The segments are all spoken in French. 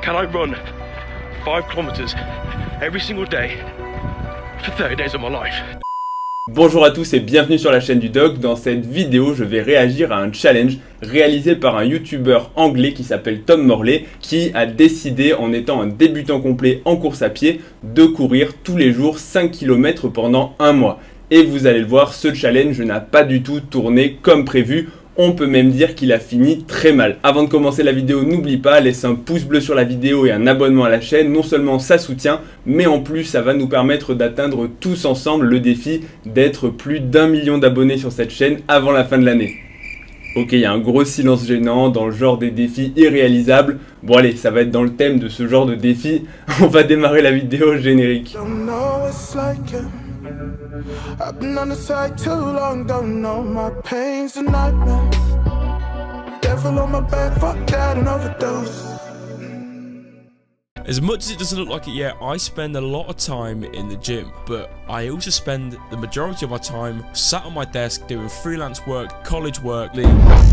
Can I run 5 kilometers every single day for 30 days of my life? Bonjour à tous et bienvenue sur la chaîne du Doc. Dans cette vidéo, je vais réagir à un challenge réalisé par un youtubeur anglais qui s'appelle Tom Morley, qui a décidé, en étant un débutant complet en course à pied, de courir tous les jours 5 km pendant un mois. Et vous allez le voir, ce challenge n'a pas du tout tourné comme prévu. On peut même dire qu'il a fini très mal. Avant de commencer la vidéo, n'oublie pas, laisse un pouce bleu sur la vidéo et un abonnement à la chaîne. Non seulement ça soutient, mais en plus ça va nous permettre d'atteindre tous ensemble le défi d'être plus d'1 million d'abonnés sur cette chaîne avant la fin de l'année. Ok, il y a un gros silence gênant dans le genre des défis irréalisables. Bon allez, ça va être dans le thème de ce genre de défi. On va démarrer la vidéo générique. I've been on the side too long, don't know my pain's a nightmare. Devil on my back, fuck that and overdose. As much as it doesn't look like it yet, I spend a lot of time in the gym, but I also spend the majority of my time sat on my desk doing freelance work, college work.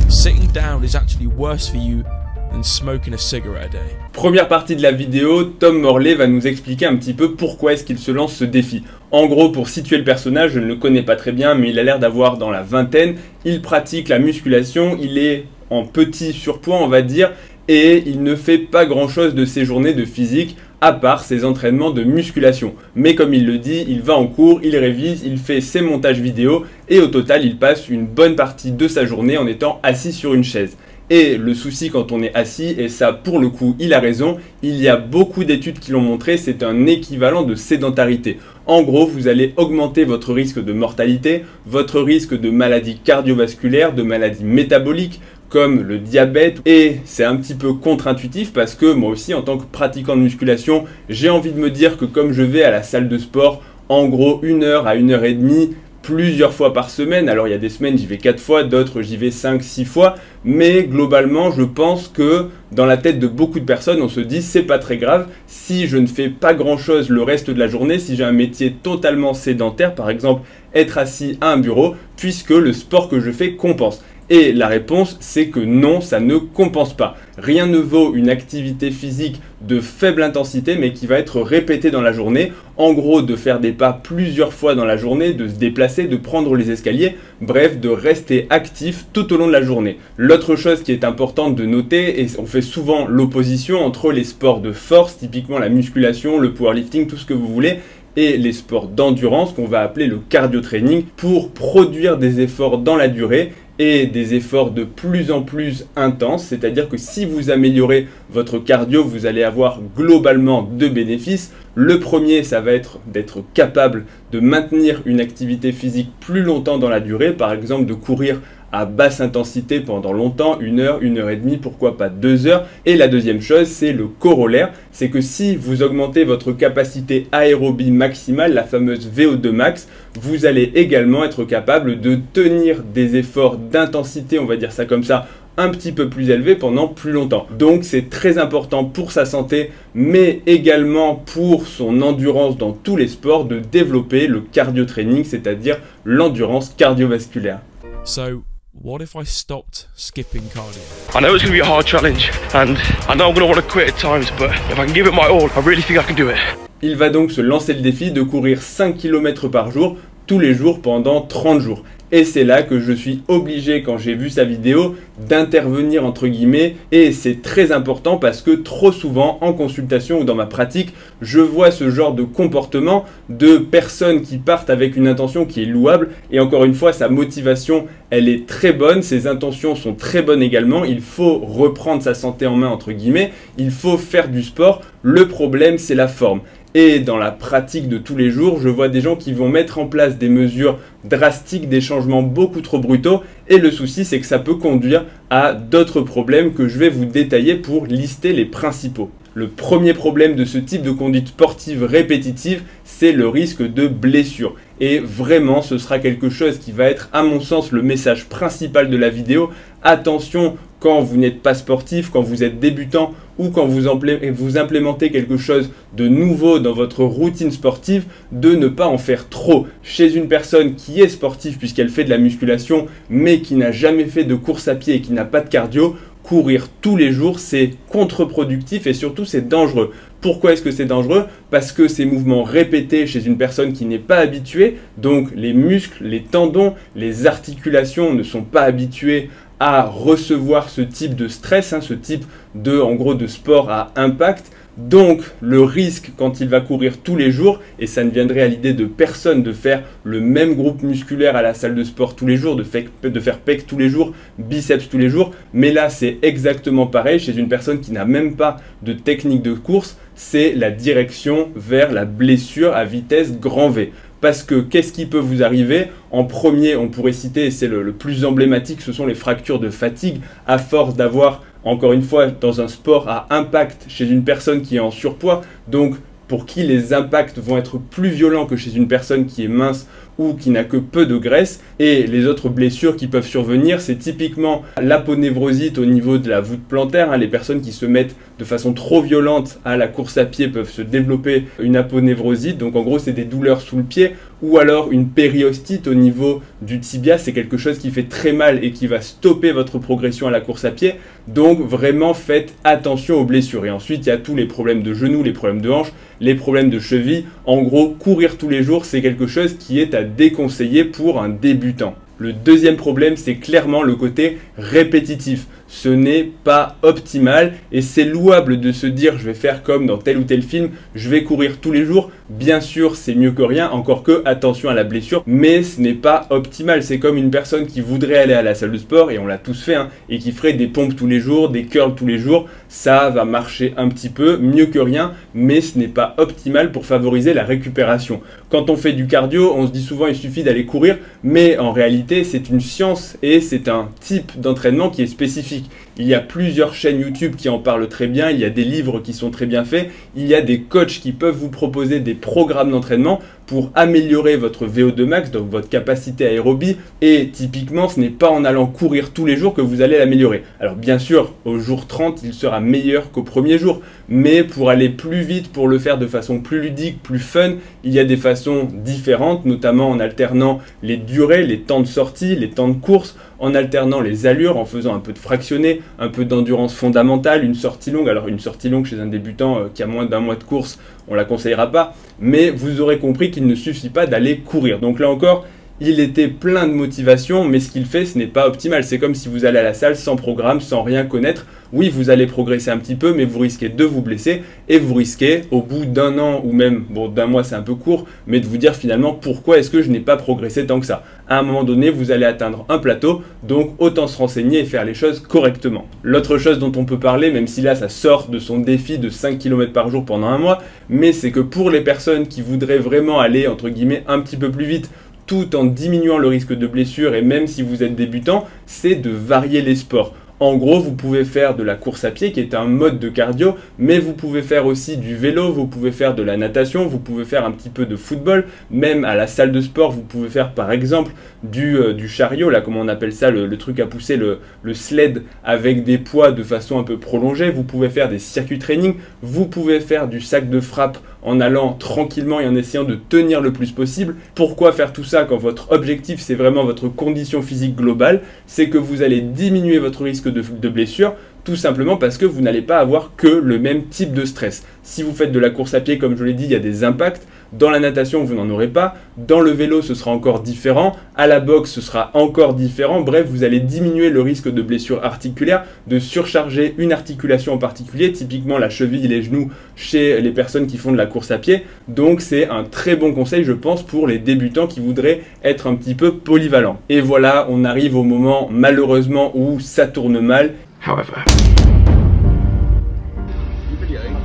Sitting down is actually worse for you than smoking a cigarette a day. Première partie de la vidéo, Tom Morley va nous expliquer un petit peu pourquoi est-ce qu'il se lance ce défi. En gros, pour situer le personnage, je ne le connais pas très bien, mais il a l'air d'avoir dans la vingtaine. Il pratique la musculation, il est en petit surpoids, on va dire, et il ne fait pas grand-chose de ses journées de physique, à part ses entraînements de musculation. Mais comme il le dit, il va en cours, il révise, il fait ses montages vidéo, et au total, il passe une bonne partie de sa journée en étant assis sur une chaise. Et le souci quand on est assis, et ça pour le coup il a raison, il y a beaucoup d'études qui l'ont montré, c'est un équivalent de sédentarité. En gros, vous allez augmenter votre risque de mortalité, votre risque de maladies cardiovasculaires, de maladies métaboliques, comme le diabète. Et c'est un petit peu contre-intuitif parce que moi aussi en tant que pratiquant de musculation, j'ai envie de me dire que comme je vais à la salle de sport, en gros 1 heure à 1 heure et demie, plusieurs fois par semaine, alors il y a des semaines j'y vais 4 fois, d'autres j'y vais 5-6 fois, mais globalement je pense que dans la tête de beaucoup de personnes on se dit c'est pas très grave si je ne fais pas grand chose le reste de la journée, si j'ai un métier totalement sédentaire, par exemple être assis à un bureau, puisque le sport que je fais compense. Et la réponse, c'est que non, ça ne compense pas. Rien ne vaut une activité physique de faible intensité, mais qui va être répétée dans la journée. En gros, de faire des pas plusieurs fois dans la journée, de se déplacer, de prendre les escaliers, bref, de rester actif tout au long de la journée. L'autre chose qui est importante de noter, et on fait souvent l'opposition entre les sports de force, typiquement la musculation, le powerlifting, tout ce que vous voulez, et les sports d'endurance qu'on va appeler le cardio training, pour produire des efforts dans la durée et des efforts de plus en plus intenses, c'est-à-dire que si vous améliorez votre cardio, vous allez avoir globalement 2 bénéfices. Le premier, ça va être d'être capable de maintenir une activité physique plus longtemps dans la durée, par exemple de courir à basse intensité pendant longtemps, 1 heure, 1 heure et demie, pourquoi pas 2 heures. Et la deuxième chose, c'est le corollaire, c'est que si vous augmentez votre capacité aérobie maximale, la fameuse VO2 max, vous allez également être capable de tenir des efforts d'intensité, on va dire ça comme ça, un petit peu plus élevé pendant plus longtemps. Donc c'est très important pour sa santé, mais également pour son endurance dans tous les sports, de développer le cardio training, c'est-à-dire l'endurance cardiovasculaire. So, what if I stopped skipping cardio? I know it's going to be a hard challenge, and I know I'm going to want to quit at times, but if I can give it my all, I really think I can do it. Il va donc se lancer le défi de courir 5 km par jour, tous les jours pendant 30 jours. Et c'est là que je suis obligé, quand j'ai vu sa vidéo, d'intervenir entre guillemets. Et c'est très important parce que trop souvent, en consultation ou dans ma pratique, je vois ce genre de comportement de personnes qui partent avec une intention qui est louable. Et encore une fois, sa motivation, elle est très bonne. Ses intentions sont très bonnes également. Il faut reprendre sa santé en main, entre guillemets. Il faut faire du sport. Le problème, c'est la forme. Et dans la pratique de tous les jours, je vois des gens qui vont mettre en place des mesures drastiques, des changements beaucoup trop brutaux. Et le souci, c'est que ça peut conduire à d'autres problèmes que je vais vous détailler pour lister les principaux. Le premier problème de ce type de conduite sportive répétitive, c'est le risque de blessure. Et vraiment, ce sera quelque chose qui va être, à mon sens, le message principal de la vidéo. Attention, quand vous n'êtes pas sportif, quand vous êtes débutant ou quand vous implémentez quelque chose de nouveau dans votre routine sportive, de ne pas en faire trop. Chez une personne qui est sportive puisqu'elle fait de la musculation mais qui n'a jamais fait de course à pied et qui n'a pas de cardio, courir tous les jours, c'est contre-productif et surtout c'est dangereux. Pourquoi est-ce que c'est dangereux? Parce que ces mouvements répétés chez une personne qui n'est pas habituée, donc les muscles, les tendons, les articulations ne sont pas habitués à recevoir ce type de stress, ce type de, en gros, de sport à impact. Donc le risque quand il va courir tous les jours, et ça ne viendrait à l'idée de personne de faire le même groupe musculaire à la salle de sport tous les jours, de faire pec tous les jours, biceps tous les jours, mais là c'est exactement pareil chez une personne qui n'a même pas de technique de course, c'est la direction vers la blessure à vitesse grand V. Parce que qu'est-ce qui peut vous arriver? En premier, on pourrait citer, et c'est le plus emblématique, ce sont les fractures de fatigue, à force d'avoir, encore une fois, dans un sport à impact chez une personne qui est en surpoids, donc pour qui les impacts vont être plus violents que chez une personne qui est mince ou qui n'a que peu de graisse. Et les autres blessures qui peuvent survenir, c'est typiquement l'aponevrosite au niveau de la voûte plantaire. Les personnes qui se mettent de façon trop violente à la course à pied peuvent se développer une aponevrosite. Donc en gros, c'est des douleurs sous le pied. Ou alors une périostite au niveau du tibia, c'est quelque chose qui fait très mal et qui va stopper votre progression à la course à pied. Donc vraiment faites attention aux blessures. Et ensuite, il y a tous les problèmes de genoux, les problèmes de hanches, les problèmes de cheville. En gros, courir tous les jours, c'est quelque chose qui est à déconseiller pour un débutant. Le deuxième problème, c'est clairement le côté répétitif. Ce n'est pas optimal et c'est louable de se dire je vais faire comme dans tel ou tel film, je vais courir tous les jours. Bien sûr, c'est mieux que rien, encore que attention à la blessure, mais ce n'est pas optimal. C'est comme une personne qui voudrait aller à la salle de sport, et on l'a tous fait, et qui ferait des pompes tous les jours, des curls tous les jours. Ça va marcher un petit peu, mieux que rien, mais ce n'est pas optimal pour favoriser la récupération. Quand on fait du cardio, on se dit souvent il suffit d'aller courir, mais en réalité c'est une science et c'est un type d'entraînement qui est spécifique. Il y a plusieurs chaînes YouTube qui en parlent très bien, il y a des livres qui sont très bien faits, il y a des coachs qui peuvent vous proposer des programmes d'entraînement pour améliorer votre VO2 max, donc votre capacité aérobie, et typiquement ce n'est pas en allant courir tous les jours que vous allez l'améliorer. Alors bien sûr, au jour 30, il sera meilleur qu'au premier jour, mais pour aller plus vite, pour le faire de façon plus ludique, plus fun, il y a des façons différentes, notamment en alternant les durées, les temps de sortie, les temps de course, en alternant les allures, en faisant un peu de fractionné, un peu d'endurance fondamentale, une sortie longue. Alors une sortie longue chez un débutant qui a moins d'un mois de course, on la conseillera pas, mais vous aurez compris qu'il ne suffit pas d'aller courir. Donc là encore, il était plein de motivation, mais ce qu'il fait, ce n'est pas optimal. C'est comme si vous allez à la salle sans programme, sans rien connaître. Oui, vous allez progresser un petit peu, mais vous risquez de vous blesser et vous risquez, au bout d'un an ou même, bon, d'un mois c'est un peu court, mais de vous dire finalement pourquoi est-ce que je n'ai pas progressé tant que ça. À un moment donné, vous allez atteindre un plateau, donc autant se renseigner et faire les choses correctement. L'autre chose dont on peut parler, même si là ça sort de son défi de 5 km par jour pendant un mois, mais c'est que pour les personnes qui voudraient vraiment aller, entre guillemets, un petit peu plus vite, tout en diminuant le risque de blessure, et même si vous êtes débutant, c'est de varier les sports. En gros, vous pouvez faire de la course à pied qui est un mode de cardio, mais vous pouvez faire aussi du vélo, vous pouvez faire de la natation, vous pouvez faire un petit peu de football, même à la salle de sport, vous pouvez faire par exemple du chariot, là comment on appelle ça, le truc à pousser, le sled avec des poids de façon un peu prolongée, vous pouvez faire des circuits training, vous pouvez faire du sac de frappe en allant tranquillement et en essayant de tenir le plus possible. Pourquoi faire tout ça quand votre objectif c'est vraiment votre condition physique globale? C'est que vous allez diminuer votre risque de blessure, tout simplement parce que vous n'allez pas avoir que le même type de stress. Si vous faites de la course à pied, comme je l'ai dit, il y a des impacts. Dans la natation, vous n'en aurez pas. Dans le vélo, ce sera encore différent. À la boxe, ce sera encore différent. Bref, vous allez diminuer le risque de blessure articulaire, de surcharger une articulation en particulier, typiquement la cheville et les genoux chez les personnes qui font de la course à pied. Donc, c'est un très bon conseil, je pense, pour les débutants qui voudraient être un petit peu polyvalents. Et voilà, on arrive au moment, malheureusement, où ça tourne mal. However,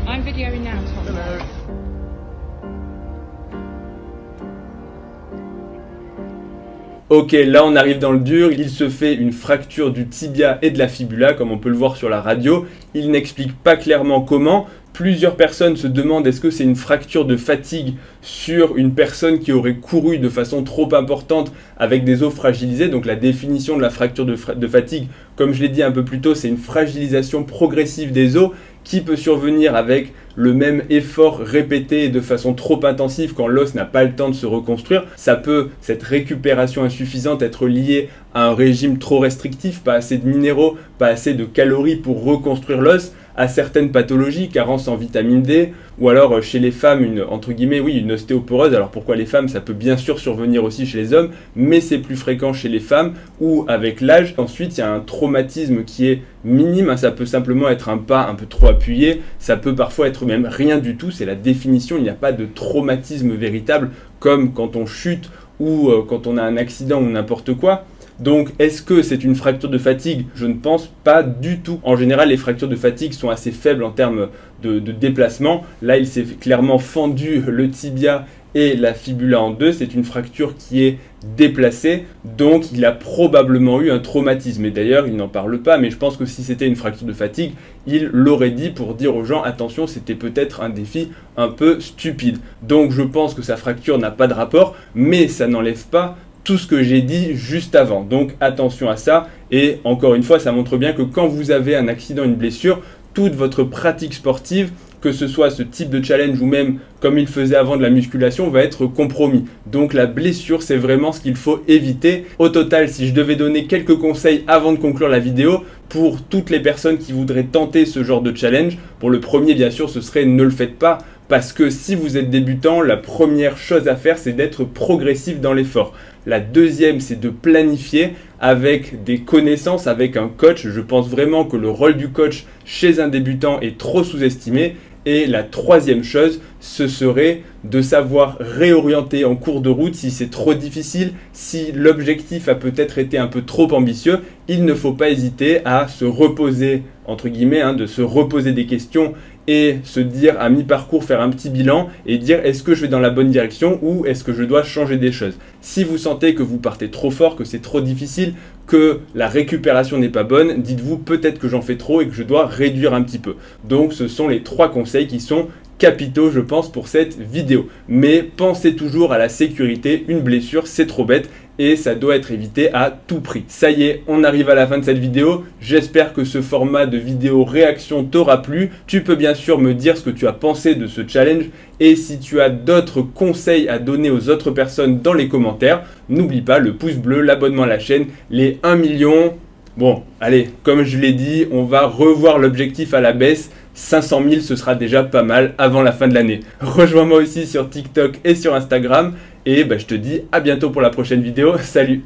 I'm videoing now, Tom. Ok, là on arrive dans le dur, il se fait une fracture du tibia et de la fibula, comme on peut le voir sur la radio. Il n'explique pas clairement comment. Plusieurs personnes se demandent est-ce que c'est une fracture de fatigue sur une personne qui aurait couru de façon trop importante avec des os fragilisés. Donc la définition de la fracture de fatigue, comme je l'ai dit un peu plus tôt, c'est une fragilisation progressive des os qui peut survenir avec le même effort répété de façon trop intensive quand l'os n'a pas le temps de se reconstruire. Ça peut, cette récupération insuffisante, être liée à un régime trop restrictif, pas assez de minéraux, pas assez de calories pour reconstruire l'os, à certaines pathologies, carence en vitamine D, ou alors chez les femmes, entre guillemets, une ostéoporose. Alors pourquoi les femmes? Ça peut bien sûr survenir aussi chez les hommes, mais c'est plus fréquent chez les femmes ou avec l'âge. Ensuite, il y a un traumatisme qui est minime, ça peut simplement être un pas un peu trop appuyé, ça peut parfois être même rien du tout, c'est la définition, il n'y a pas de traumatisme véritable comme quand on chute ou quand on a un accident ou n'importe quoi. Donc, est-ce que c'est une fracture de fatigue? Je ne pense pas du tout. En général, les fractures de fatigue sont assez faibles en termes de déplacement. Là, il s'est clairement fendu le tibia et la fibula en deux. C'est une fracture qui est déplacée, donc il a probablement eu un traumatisme. Et d'ailleurs, il n'en parle pas, mais je pense que si c'était une fracture de fatigue, il l'aurait dit pour dire aux gens, attention, c'était peut-être un défi un peu stupide. Donc, je pense que sa fracture n'a pas de rapport, mais ça n'enlève pas tout ce que j'ai dit juste avant. Donc attention à ça, et encore une fois, ça montre bien que quand vous avez un accident, une blessure, toute votre pratique sportive, que ce soit ce type de challenge ou même comme il faisait avant de la musculation, va être compromis. Donc la blessure, c'est vraiment ce qu'il faut éviter. Au total, si je devais donner quelques conseils avant de conclure la vidéo, pour toutes les personnes qui voudraient tenter ce genre de challenge, pour le premier bien sûr, ce serait ne le faites pas. Parce que si vous êtes débutant, la première chose à faire, c'est d'être progressif dans l'effort. La deuxième, c'est de planifier avec des connaissances, avec un coach. Je pense vraiment que le rôle du coach chez un débutant est trop sous-estimé. Et la troisième chose, ce serait de savoir réorienter en cours de route si c'est trop difficile, si l'objectif a peut-être été un peu trop ambitieux. Il ne faut pas hésiter à se reposer, entre guillemets, de se reposer des questions et se dire à mi-parcours, faire un petit bilan et dire est-ce que je vais dans la bonne direction ou est-ce que je dois changer des choses. Si vous sentez que vous partez trop fort, que c'est trop difficile, que la récupération n'est pas bonne, dites-vous peut-être que j'en fais trop et que je dois réduire un petit peu. Donc ce sont les 3 conseils qui sont capitaux, je pense, pour cette vidéo. Mais pensez toujours à la sécurité, une blessure, c'est trop bête et ça doit être évité à tout prix. Ça y est, on arrive à la fin de cette vidéo. J'espère que ce format de vidéo réaction t'aura plu. Tu peux bien sûr me dire ce que tu as pensé de ce challenge et si tu as d'autres conseils à donner aux autres personnes dans les commentaires. N'oublie pas le pouce bleu, l'abonnement à la chaîne, les 1 million. Bon, allez, comme je l'ai dit, on va revoir l'objectif à la baisse. 500 000, ce sera déjà pas mal avant la fin de l'année. Rejoins-moi aussi sur TikTok et sur Instagram. Et je te dis à bientôt pour la prochaine vidéo. Salut!